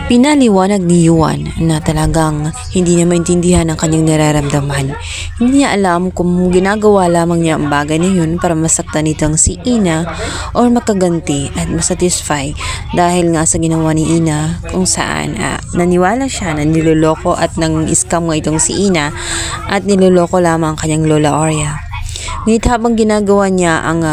Pinaliwanag ni Yuan na talagang hindi niya maintindihan ang kanyang nararamdaman. Hindi niya alam kung ginagawa lamang niya ang bagay na yun para masaktan nitong si Ina or makaganti at masatisfy dahil nga sa ginawa ni Ina kung saan naniwala siya na niloloko at nang scam nga itong si Ina at niloloko lamang ang kanyang Lola Oria. Ngunit habang ginagawa niya ang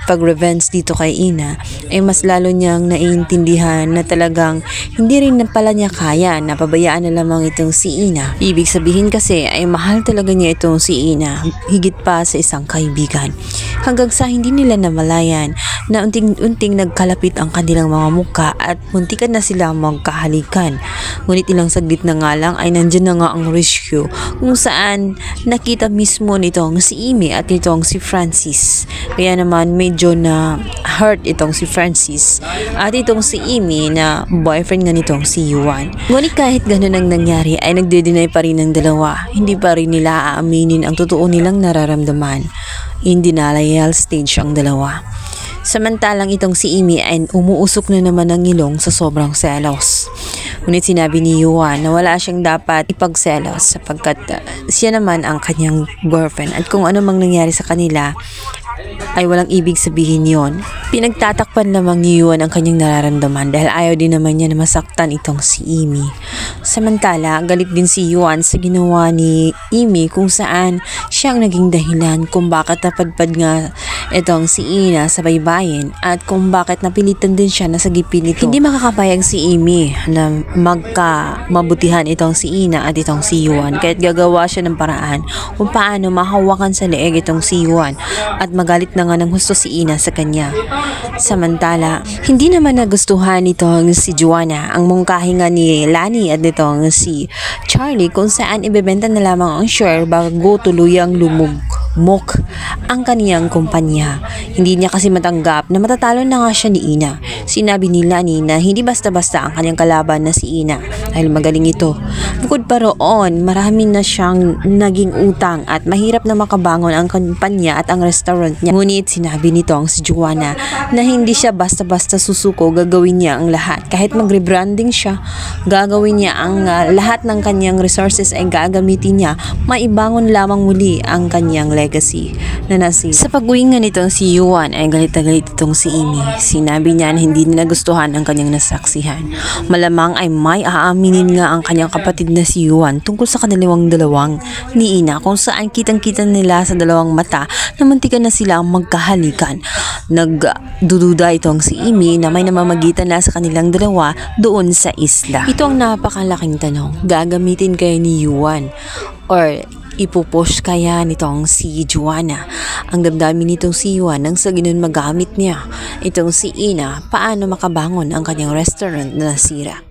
pag-revenge dito kay Ina ay mas lalo niyang naiintindihan na talagang hindi rin na pala niya kaya na pabayaan na lamang itong si Ina. Ibig sabihin kasi ay mahal talaga niya itong si Ina higit pa sa isang kaibigan. Hanggang sa hindi nila namalayan na unting-unting nagkalapit ang kanilang mga muka at muntikan na sila magkahalikan. Ngunit ilang saglit na nga lang ay nandyan na nga ang rescue kung saan nakita mismo nitong si Amy at nitong si Francis. Kaya naman medyo na hurt itong si Francis at itong si Amy na boyfriend nga nitong si Yuan. Ngunit kahit ganun ang nangyari ay nagde-deny pa rin ng dalawa. Hindi pa rin nila aaminin ang totoo nilang nararamdaman. In denial stage ang dalawa. Samantalang itong si Amy ay umuusok na naman ng ilong sa sobrang selos. Ngunit sinabi ni Yuan na wala siyang dapat ipagselos sapagkat siya naman ang kanyang girlfriend at kung ano mang nangyari sa kanila ay walang ibig sabihin yon. Pinagtatakpan lamang ni Yuan ang kanyang nararamdaman dahil ayaw din naman niya na masaktan itong si Amy. Samantala, galit din si Yuan sa ginawa ni Amy kung saan siyang naging dahilan kung bakit napadpad nga itong si Ina sa baybayin at kung bakit napilitan din siya na sagipin ito. Hindi makakapayag si Amy na magkamabutihan itong si Ina at itong si Yuan kahit gagawa siya ng paraan kung paano mahawakan sa leeg itong si Yuan at magalit na nga ng husto si Ina sa kanya. Samantala, hindi naman nagustuhan nitong si Joanna ang mungkahi nga ni Lani at nitong si Charlie kung saan ibebenta na lamang ang share bago tuluyang lumugmok ang kaniyang kumpanya. Hindi niya kasi matanggap na matatalo na nga siya ni Ina. Sinabi ni Lani na hindi basta-basta ang kanyang kalaban na si Ina dahil magaling ito. Bukod pa roon, marami na siyang naging utang at mahirap na makabangon ang kumpanya at ang restaurant niya. Ngunit sinabi nitong si Joanna na hindi siya basta-basta susuko, gagawin niya ang lahat. Kahit mag-rebranding siya, gagawin niya ang lahat ng kanyang resources ay gagamitin niya, maibangon lamang muli ang kanyang legacy na nasi. Sa pag-uwi nga nitong si Yuan ay galit na galit itong si Amy. Sinabi niya na hindi niya nagustuhan ang kanyang nasaksihan. Malamang ay may aaminin nga ang kanyang kapatid na si Yuan tungkol sa kanilang dalawang ni Ina kung saan kitang-kita nila sa dalawang mata na muntikan na sila magkahalikan. Nagdududa itong si Amy na may namamagitan na sa kanilang dalawa doon sa isla. Ito ang napakalaking tanong. Gagamitin kayo ni Yuan or ipupush kaya nitong si Joanna ang damdamin nitong si Yuan nang sa ganun magamit niya itong si Ina paano makabangon ang kanyang restaurant na nasira.